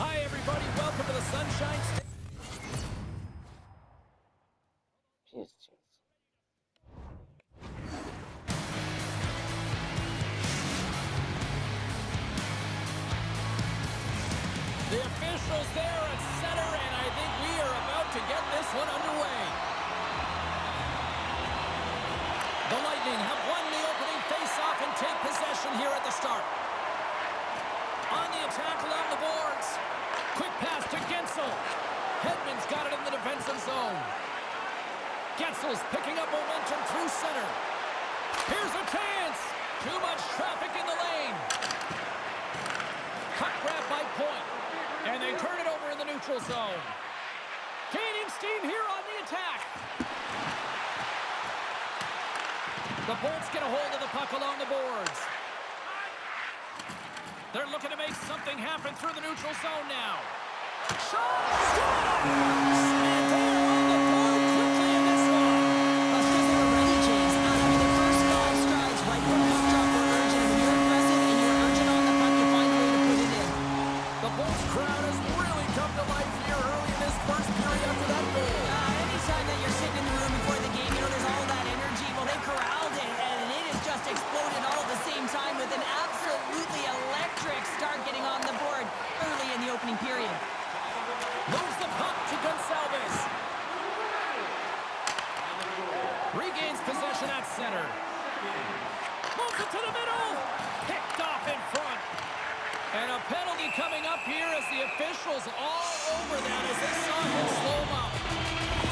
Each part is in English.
Hi, everybody. Welcome to the Sunshine State. Jeez. The officials there at center, and I think we are about to get this one underway. The Lightning have won the opening faceoff and take possession here at the start. On the attack along the boards. Quick pass to Gensel. Hedman's got it in the defensive zone. Gensel's picking up momentum through center. Here's a chance. Too much traffic in the lane. Puck grab by Point. And they turn it over in the neutral zone. Gaining steam here on the attack. The Bolts get a hold of the puck along the boards. They're looking to make something happen through the neutral zone now. Shot! Scores! And they're on the board quickly in this one. That's because they were ready, James. I mean, their first 5 strides right from the puck drop were urgent. When you're aggressive and you're urgent on the puck, you find a way to put it in. The Bolts crowd has really come to life here early in this first period after that goal. Anytime that you're sitting in the room before the game, you know there's all that energy. Well, they corralled it, and it has just exploded all at the same time with an absolutely electric start getting on the board early in the opening period. Moves the puck to Gonsalves. Regains possession at center. Moves it to the middle. Picked off in front. And a penalty coming up here as the officials all over that as they saw him slow him up.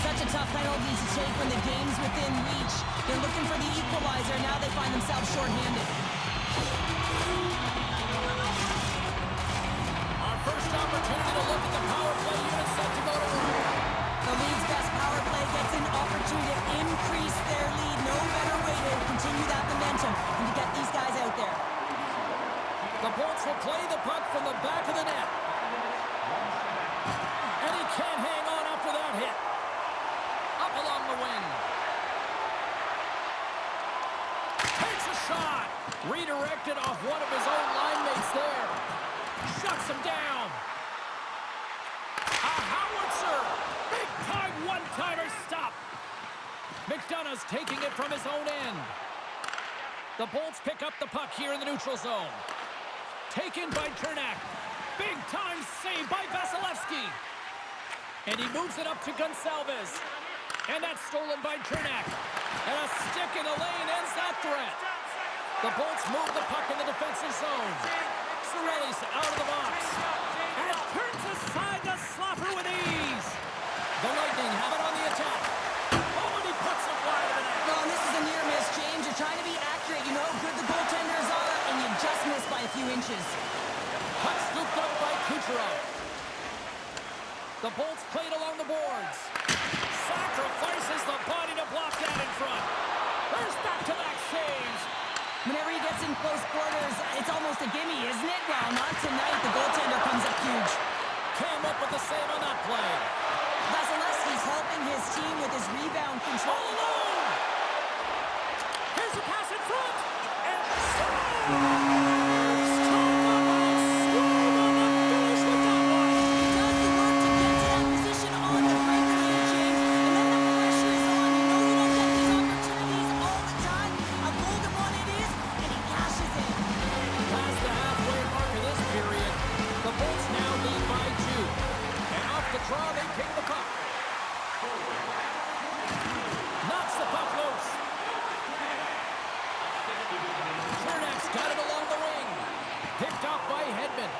Such a tough penalty to take when the game's within reach. They're looking for the equalizer. Now they find themselves shorthanded. Our first opportunity to look at the power play unit set to go to work. The league's best power play gets an opportunity to increase their lead. No better way to continue that momentum than to get these guys out there. The Bolts will play the puck from the back of the net. And he can't hang on after that hit. Up along the wing. Takes a shot. Redirected off one of his own line mates there. Shuts him down. A howitzer. Big time one-timer stop. McDonough's taking it from his own end. The Bolts pick up the puck here in the neutral zone. Taken by Chernak. Big time save by Vasilevsky. And he moves it up to Gonsalves. And that's stolen by Chernak. And a stick in the lane ends that threat. The Bolts move the puck in the defensive zone. Cirelli's out of the box. And turns aside the slapper with ease. The Lightning have it on the attack. Oh, and he puts it wide of the net. Well, and this is a near miss, James. You're trying to be accurate. You know how good the goaltenders are, and you just miss by a few inches. Puck scooped up by Kucherov. The Bolts played along the boards. Sacrifices the body to block that in front. There's back-to-back saves. Whenever he gets in close quarters, it's almost a gimme, isn't it? Well, not tonight. The goaltender comes up huge. Came up with the save on that play. Vasilevsky's helping his team with his rebound control. Alone! Here's a pass in front. And scores! Draw, they pick the puck. Knocks the puck loose. Chernak's got it along the wing. Picked off by Hedman.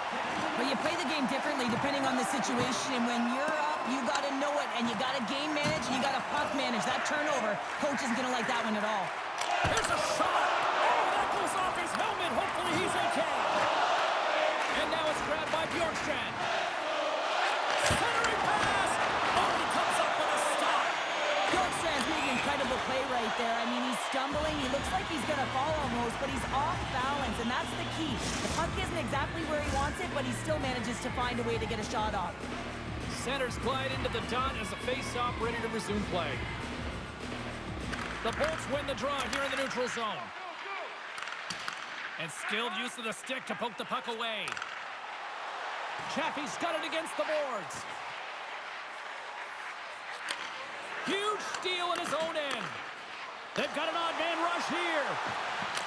Well, you play the game differently depending on the situation, and when you're up, you got to know it, and you got to game manage, and you got to puck manage. That turnover, coach isn't going to like that one at all. Here's a shot. Oh, that goes off his helmet. Hopefully he's okay. And now it's grabbed by Bjorkstrand. Centering pass. Oh, he comes up with a stop. Bjorkstrand's made an incredible play right there. I mean, he's stumbling. He looks like he's going to fall almost, but he's off balance, and that's the key. The puck isn't exactly where he wants it, but he still manages to find a way to get a shot off. Centers glide into the dot as the face-off ready to resume play. The Bolts win the draw here in the neutral zone. And skilled use of the stick to poke the puck away. Chaffee's got it against the boards. Huge steal in his own end. They've got an odd man rush here.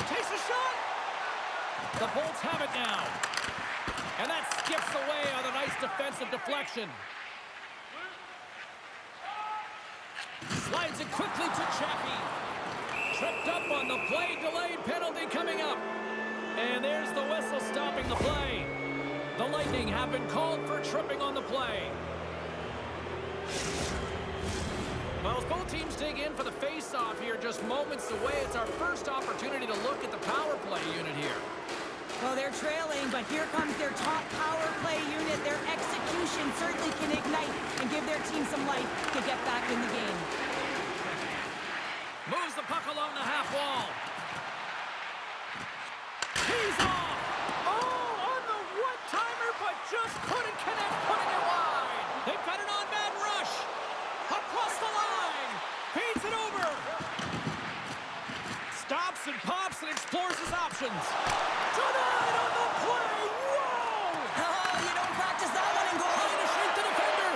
Takes a shot. The Bolts have it now. And that skips away on a nice defensive deflection. Slides it quickly to Chaffee. Tripped up on the play. Delayed penalty coming up. And there's the whistle stopping the play. The Lightning have been called for tripping on the play. Well, as both teams dig in for the face-off here, just moments away, it's our first opportunity to look at the power play unit here. Well, they're trailing, but here comes their top power play unit. Their execution certainly can ignite and give their team some life to get back in the game. Moves the puck along the half wall. He's off! Oh, on the one-timer, but just couldn't connect, putting it wide. They've got an on-man rush. Across the line. Feeds it over. Stops and pops and explores his options. Denied on the play. Whoa! Oh, you don't practice that one in goal. Trying to shake the defender.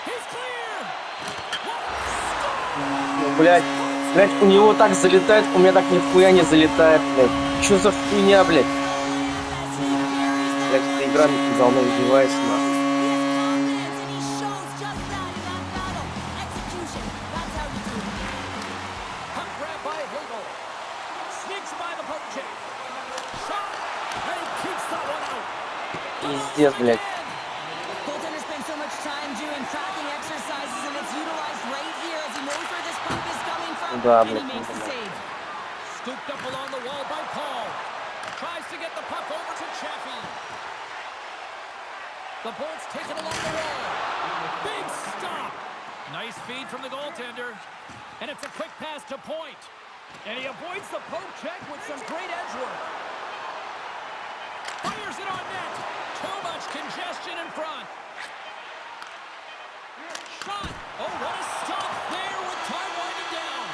He's clear. Ну, блядь, у него так залетает, у меня так нихуя не залетает, блядь. Чё за хуйня, блядь? Блядь, эта игра давно издевается, нахуй. Пиздец, блядь. Goaltender spends so much time doing tracking exercises, and it's utilized right here as he knows where this puck is coming from, Да, and he блядь, makes the save. Scooped up along the wall by Paul. Tries to get the puck over to Chaffee. The Bolts take it along the wall. Big stop. Nice feed from the goaltender. And it's a quick pass to Point. And he avoids the poke check with some great edge work. Fires it on net. Too much congestion in front. Shot. Oh, what a stop there with time winding down.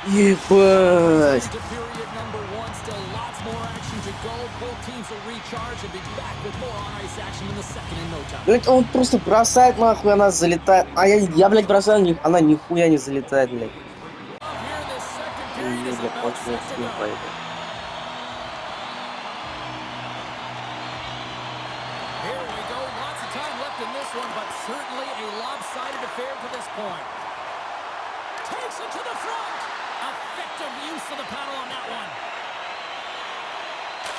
Ебать. To period number one, still lots more action to go. Both teams will recharge and be back with more on-ice action in the second in no time. Блядь, он просто бросает, нахуй, она залетает. А я блядь, бросаю, она нихуя не залетает, блядь. Блядь, очень сильно поехал. Here we go. Lots of time left in this one, but certainly a lopsided affair to this point. Takes it to the front. Effective use of the paddle on that one.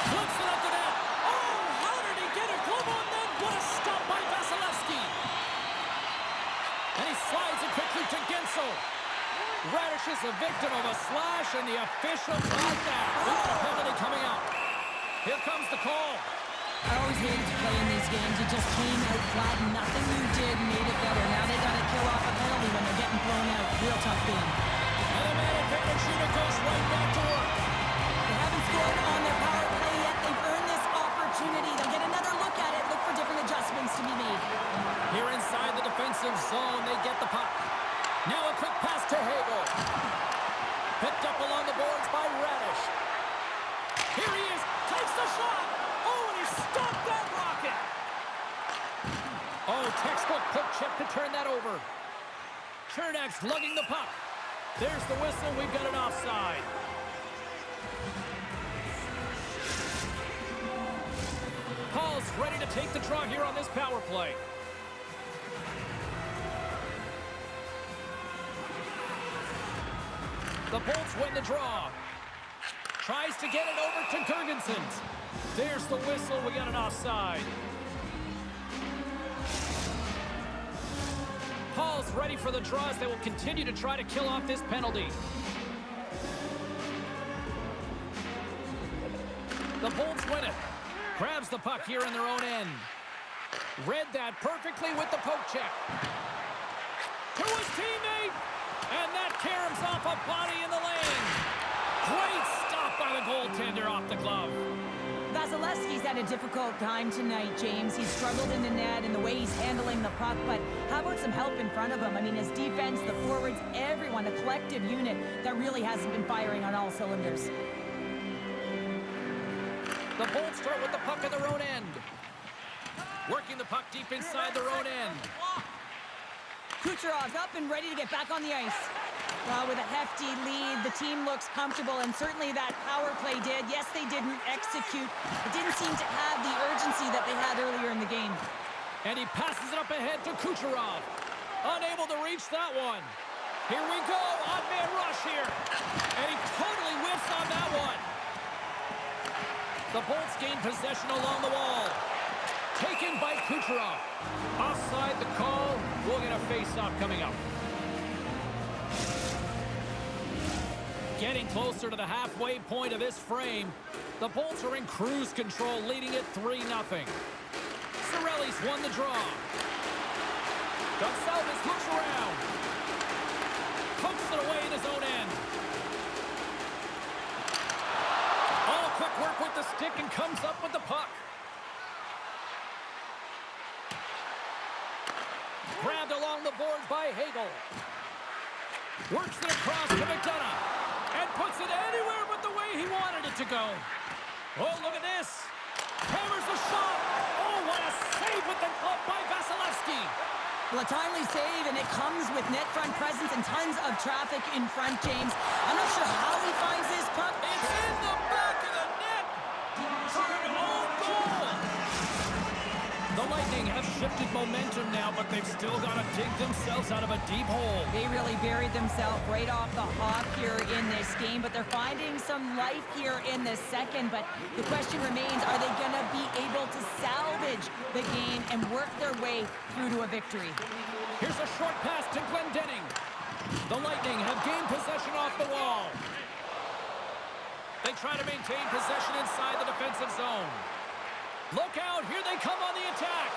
Flips it up the net. Oh, how did he get a glove on that? What a stop by Vasilevsky. And he slides it quickly to Gensel. Radish is a victim of a slash, and the official caught that. We got a penalty coming up. Here comes the call. I always hated to play in these games. You just came out flat, and nothing you did made it better. Now they got to kill off a penalty when they're getting thrown out. Real tough game. And a man advantage unit goes right back to work. They haven't scored on their power play yet. They've earned this opportunity. They'll get another look at it. Look for different adjustments to be made. Here inside the defensive zone, they get the puck. Now a quick pass to Hagel. Picked up along the boards by Radish. Here he is. Takes the shot. Oh, and he stopped that rocket. Oh, textbook poke check to turn that over. Chernak's lugging the puck. There's the whistle. We've got an offside. Paul's ready to take the draw here on this power play. The Bolts win the draw. Tries to get it over to Gergensen. There's the whistle. We got an offside. Paul's ready for the draws. They will continue to try to kill off this penalty. The Bolts win it. Grabs the puck here in their own end. Read that perfectly with the poke check. To his teammate. And that caroms off a body in the lane. Great stop by the goaltender off the glove. Vasilevsky's had a difficult time tonight, James. He's struggled in the net and the way he's handling the puck, but how about some help in front of him? I mean, his defense, the forwards, everyone, a collective unit that really hasn't been firing on all cylinders. The Bolts start with the puck at their own end. Working the puck deep inside their own end. Kucherov's up and ready to get back on the ice. Well, with a hefty lead, the team looks comfortable, and certainly that power play did. Yes, they didn't execute. It didn't seem to have the urgency that they had earlier in the game. And he passes it up ahead to Kucherov. Unable to reach that one. Here we go, odd-man rush here. And he totally whiffs on that one. The Bolts gain possession along the wall. Taken by Kucherov. Offside the call. We'll get a face-off coming up. Getting closer to the halfway point of this frame. The Bolts are in cruise control, leading it 3-0. Cirelli's won the draw. Gonsalves looks around. Pokes it away in his own end. All quick work with the stick and comes up with the puck. Grabbed along the boards by Hagel. Works it across to McDonough. And puts it anywhere but the way he wanted it to go. Oh, look at this. Hammers the shot. Oh, what a save with the glove by Vasilevsky. Well, a timely save, and it comes with net front presence and tons of traffic in front, James. I'm not sure how he finds this puck. It's in the back of the net for an own goal. The Lightning have shifted momentum now, but they've still got to dig themselves out of a deep hole. They really buried themselves right off the hop here in this game, but they're finding some life here in the second. But the question remains, are they going to be able to salvage the game and work their way through to a victory? Here's a short pass to Glendening. The Lightning have gained possession off the wall. They try to maintain possession inside the defensive zone. Look out, here they come on the attack.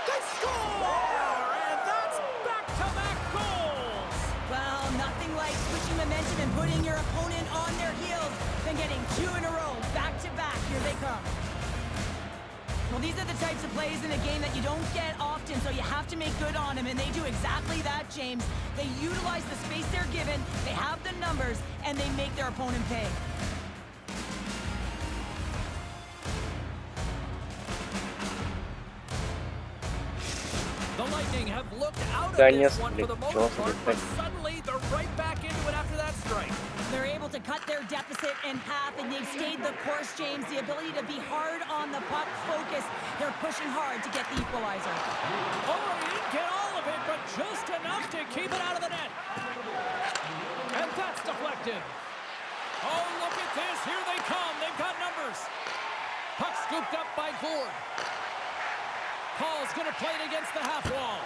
They score! And that's back-to-back goals! Well, nothing like switching momentum and putting your opponent on their heels than getting two in a row, back-to-back. Here they come. Well, these are the types of plays in a game that you don't get often, so you have to make good on them, and they do exactly that, James. They utilize the space they're given, they have the numbers, and they make their opponent pay. The Lightning have looked out of Да, this one for the несколько. most Чего part, but собирать? suddenly they're right back into it after that strike. They're able to cut their deficit in half, and they've stayed the course, James. The ability to be hard on the puck, focus. They're pushing hard to get the equalizer. Oh, he didn't get all of it, but just enough to keep it out of the net. And that's deflected. Oh, look at this. Here they come. They've got numbers. Puck scooped up by Gourde. Paul's going to play it against the half wall.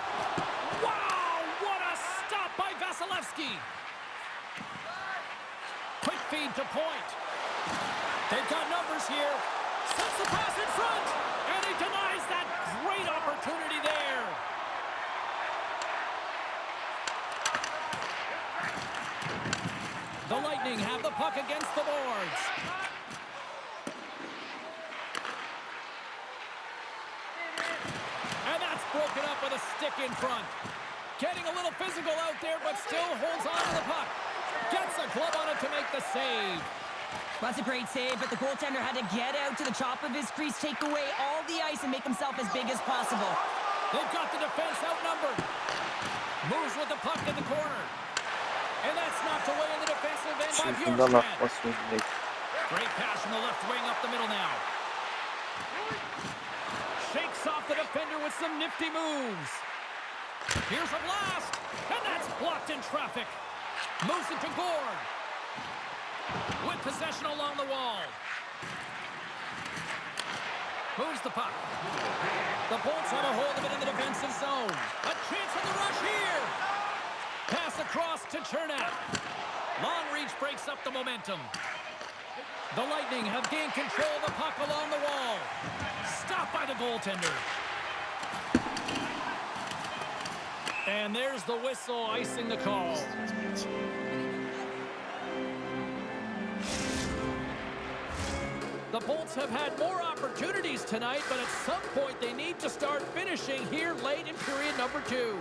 Wow, what a stop by Vasilevsky. Quick feed to point. They've got numbers here. Sends the pass in front. And he denies that great opportunity there. The Lightning have the puck against the boards. And that's broken up with a stick in front. Getting a little physical out there, but still holds on to the puck. Gets a glove on it to make the save. Well, that's a great save, but the goaltender had to get out to the top of his crease, take away all the ice, and make himself as big as possible. They've got the defense outnumbered. Moves with the puck in the corner. And that's knocked away in the defensive end by Куда Bjorkstrand. нахуй, блядь? Great pass from the left wing up the middle now. Shakes off the defender with some nifty moves. Here's a blast, and that's blocked in traffic. Moves it to Gourde. With possession along the wall. Moves the puck. The Bolts have a hold of it in the defensive zone. A chance for the rush here. Pass across to Chernak. Long reach breaks up the momentum. The Lightning have gained control of the puck along the wall. Stopped by the goaltender. And there's the whistle icing the call. The Bolts have had more opportunities tonight, but at some point they need to start finishing here late in period number 2.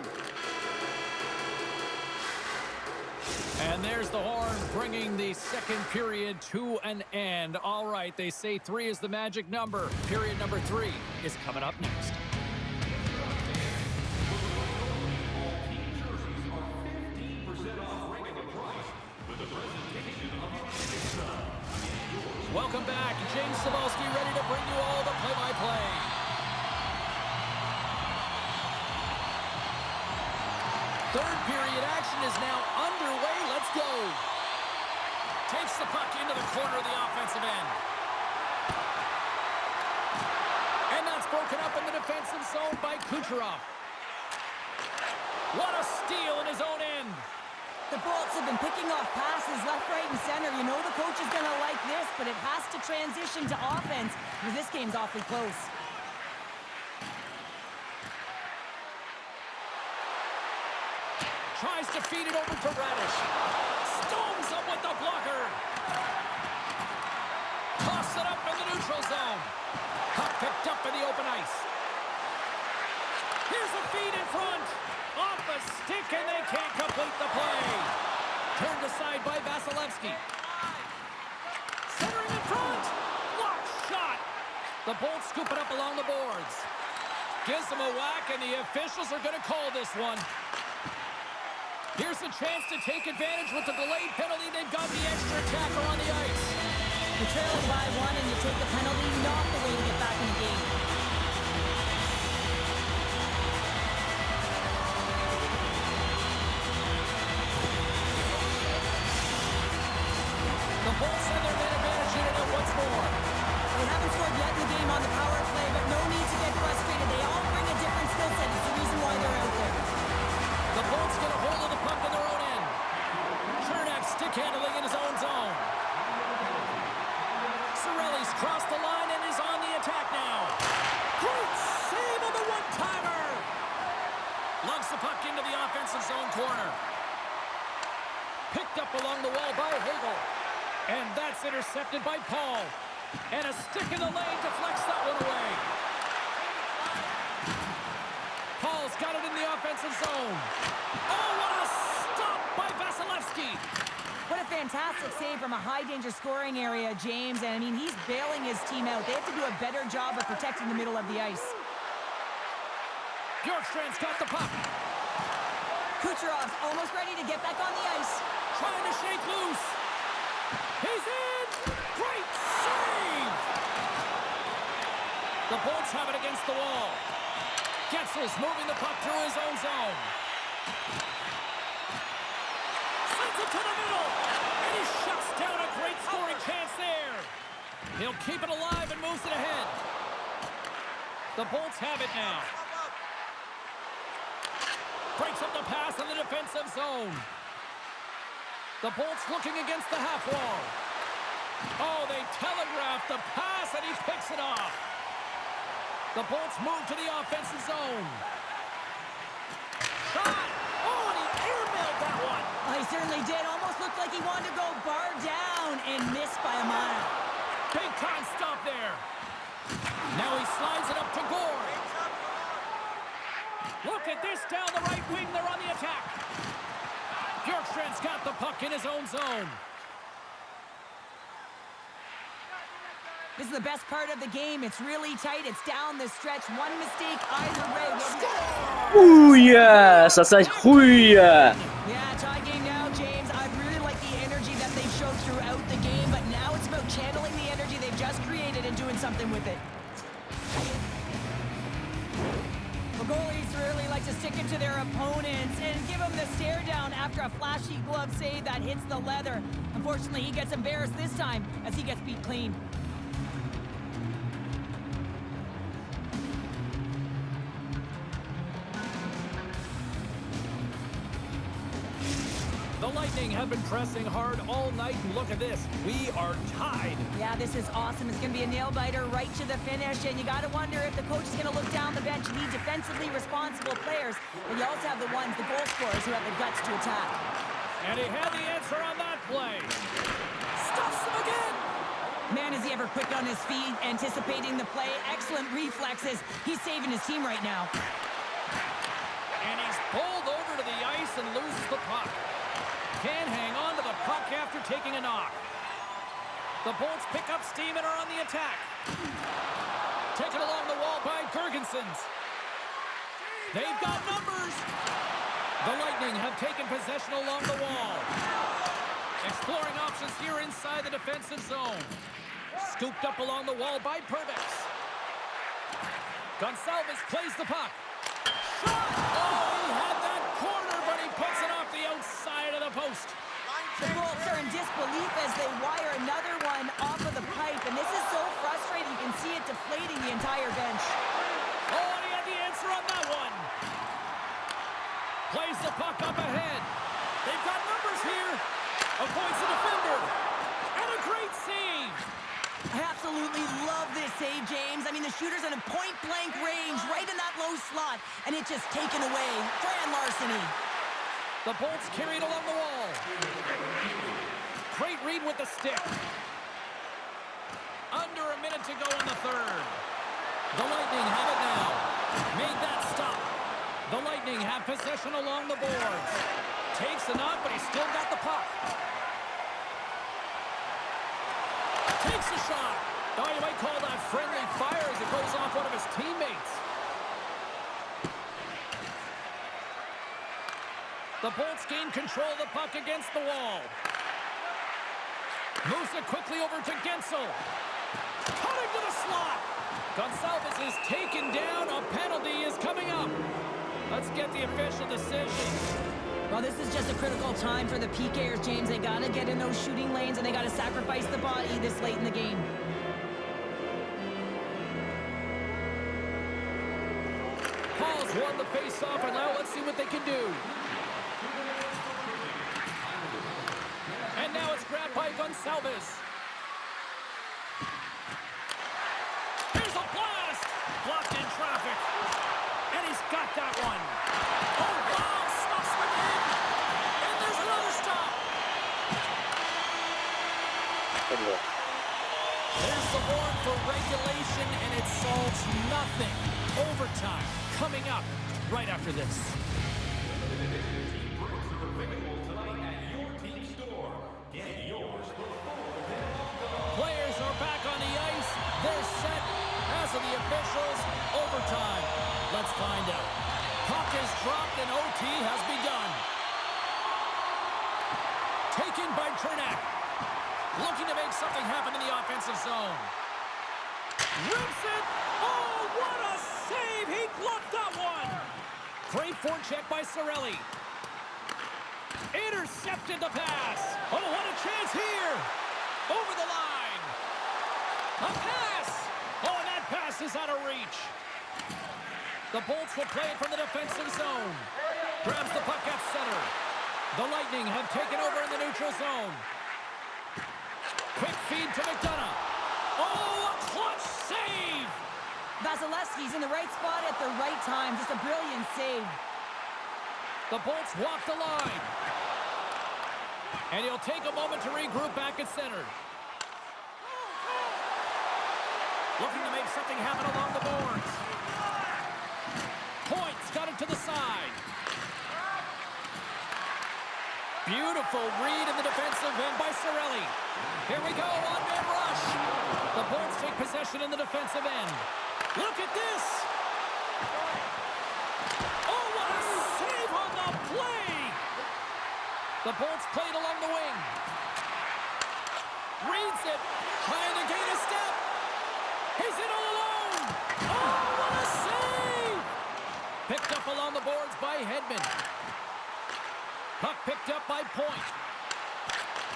And there's the horn bringing the second period to an end. All right, they say 3 is the magic number. Period number 3 is coming up next. Welcome back. James Cebulski ready to bring you all the play-by-play. Third period action is now underway. Let's go. Takes the puck into the corner of the offensive end. And that's broken up in the defensive zone by Kucherov. What a steal in his own end. The Bolts have been picking off passes left, right, and center. You know the coach is going to like this, but it has to transition to offense because this game's awfully close. Tries to feed it over to Radish. Stones up with the blocker. Toss it up in the neutral zone. Puck picked up in the open ice. Here's a feed in front. Off the stick, and they can't complete the play. Turned aside by Vasilevsky. Centering in front. Block shot. The Bolts scoop it up along the boards. Gives them a whack, and the officials are going to call this one. Here's a chance to take advantage with the delayed penalty. They've got the extra attacker on the ice. You're trailing by one and you take the penalty, not the way to get back in the game. The Bolts have their man advantage unit out once more. They haven't scored yet in the game on the power play, but no need to get frustrated. They all bring a different skill set. It's the reason why they're out there. The Bolts get a hold of the puck in their own end. Chernak stick handling in his own zone. Cirelli's crossed the line and is on the attack now. Great save on the one-timer. Lugs the puck into the offensive zone corner. Picked up along the wall by Hagel. And that's intercepted by Paul. And a stick in the lane deflects that one away. Paul's got it in the offensive zone. Oh, what a stop by Vasilevsky. What a fantastic save from a high-danger scoring area, James. And, I mean, he's bailing his team out. They have to do a better job of protecting the middle of the ice. Bjorkstrand's got the puck. Kucherov's almost ready to get back on the ice. Trying to shake loose. He's in! Great save! The Bolts have it against the wall. Getzel's moving the puck through his own zone. Sends it to the middle. And he shuts down a great scoring chance there. He'll keep it alive and moves it ahead. The Bolts have it now. Breaks up the pass in the defensive zone. The Bolts looking against the half wall. Oh, they telegraphed the pass, and he picks it off. The Bolts move to the offensive zone. Shot! Oh, and he airmailed that one. Oh, he certainly did. Almost looked like he wanted to go bar down and missed by a mile. Big time stop there. Now he slides it up to Gore. Look at this down the right wing. They're on the attack. Bjorkstrand's got the puck in his own zone. This is the best part of the game. It's really tight. It's down the stretch. One mistake either way will be... Хуя! Сосать хуя! Yeah, tie game now, James. I really like the energy that they showed throughout the game, but now it's about channeling the energy they've just created and doing something with it. The goalies really like to stick it to their opponents and give them the stare down after a flashy glove save that hits the leather. Unfortunately, he gets embarrassed this time as he gets beat clean. The Lightning have been pressing hard all night, and look at this. We are tied. Yeah, this is awesome. It's going to be a nail-biter right to the finish, and you got to wonder if the coach is going to look down the bench. You need defensively responsible players, but you also have the ones, the goal scorers, who have the guts to attack. And he had the answer on that play. Stuffs him again. Man, is he ever quick on his feet, anticipating the play. Excellent reflexes. He's saving his team right now. And he's pulled over to the ice and loses the puck. Can't hang on to the puck after taking a knock. The Bolts pick up steam and are on the attack. Taken along the wall by Gergensons. They've got numbers. The Lightning have taken possession along the wall. Exploring options here inside the defensive zone. Scooped up along the wall by Purvis. Gonçalves plays the puck. Shot! Oh, he had that corner, but he puts it off the outside of the post. The Bolts are in disbelief as they wire another one off of the pipe, and this is so frustrating. You can see it deflating the entire bench. Oh, and he had the answer on that one. Plays the puck up ahead. They've got numbers here. Avoids the defender. And a great save. I absolutely love this save, James. I mean, the shooter's in a point-blank range, right in that low slot, and it's just taken away. Grand larceny. The Bolts carried along the wall. Great read with the stick. Under a minute to go in the third. The Lightning have it now. Made that stop. The Lightning have possession along the boards. Takes the knock, but he's still got the puck. Takes a shot. Oh, you might call that friendly fire as it goes off one of his teammates. The Bolts gain control of the puck against the wall. Moves it quickly over to Gensel. Cutting to the slot. Gonçalves is taken down. A penalty is coming up. Let's get the official decision. Well, this is just a critical time for the PKers, James. They got to get in those shooting lanes, and they got to sacrifice the body this late in the game. Paul's won the face-off, and now let's see what they can do. And now it's grabbed by Gonçalves. Here's a blast! Blocked in traffic. And he's got that one. Oh, wow! Stops the game. And there's another stop. There's the horn for regulation, and it solves nothing. Overtime coming up right after this. Players are back on the ice. They're set. As of the officials, overtime. Let's find out. Puck is dropped and OT has begun. Taken by Trinak. Looking to make something happen in the offensive zone. Rips it. Oh, what a save. He blocked that one. Great forecheck by Cirelli. Intercepted the pass. Oh, what a chance here. Over the line. A pass. Oh, and that pass is out of reach. The Bolts will play it from the defensive zone. Grabs the puck at center. The Lightning have taken over in the neutral zone. Quick feed to McDonough. Oh, a clutch save. Vasilevsky's in the right spot at the right time. Just a brilliant save. The Bolts walk the line. And he'll take a moment to regroup back at center. Looking to make something happen along the boards. Points got it to the side. Beautiful read in the defensive end by Cirelli. Here we go, one-man rush. The Bolts take possession in the defensive end. Look at this. Oh, what a save on the play. The Bolts played along the wing. Reads it. Trying to gain a step. He's in all alone. Oh, what a save. Picked up along the boards by Hedman. Puck picked up by Point.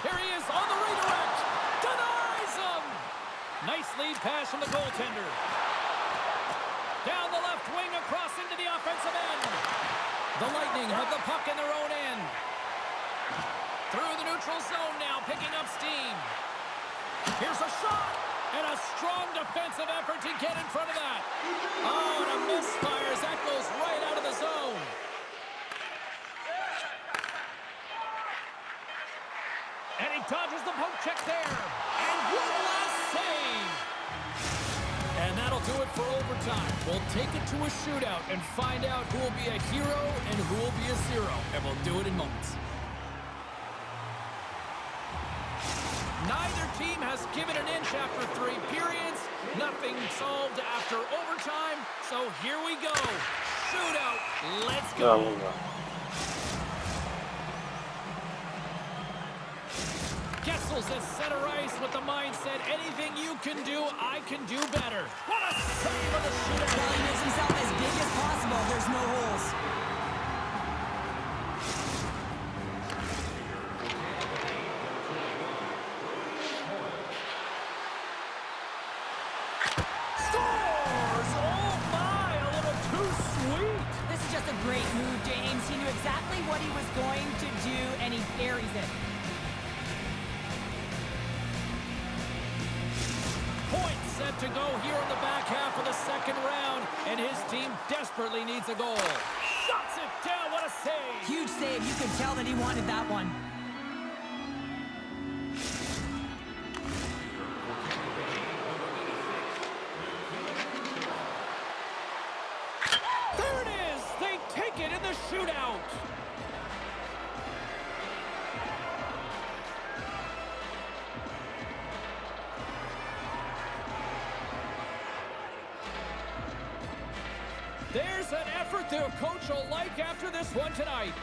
Here he is on the redirect. Denies him. Nice lead pass from the goaltender. Down the left wing across into the offensive end. The Lightning have the puck in their own end. Through the neutral zone now, picking up steam. Here's a shot. And a strong defensive effort to get in front of that. Oh, and a misfire as that goes right out of the zone. And he dodges the poke check there. And one last save. And that'll do it for overtime. We'll take it to a shootout and find out who will be a hero and who will be a zero. And we'll do it in moments. Neither team has given an inch after 3 periods. Nothing solved after overtime. So here we go. Shootout. Let's go. Gessel's at center ice with the mindset, anything you can do, I can do better. What a save on the shootout. Well, he makes himself as big as possible. There's no holes. Scores! Oh my, a little too sweet. This is just a great move, James. He knew exactly what he was going to do, and he buries it. Point set to go here in the back half of the second round, and his team desperately needs a goal. Shuts it down, what a save! Huge save. You could tell that he wanted that one. There it is! They take it in the shootout! There's an effort their coach will like after this one tonight.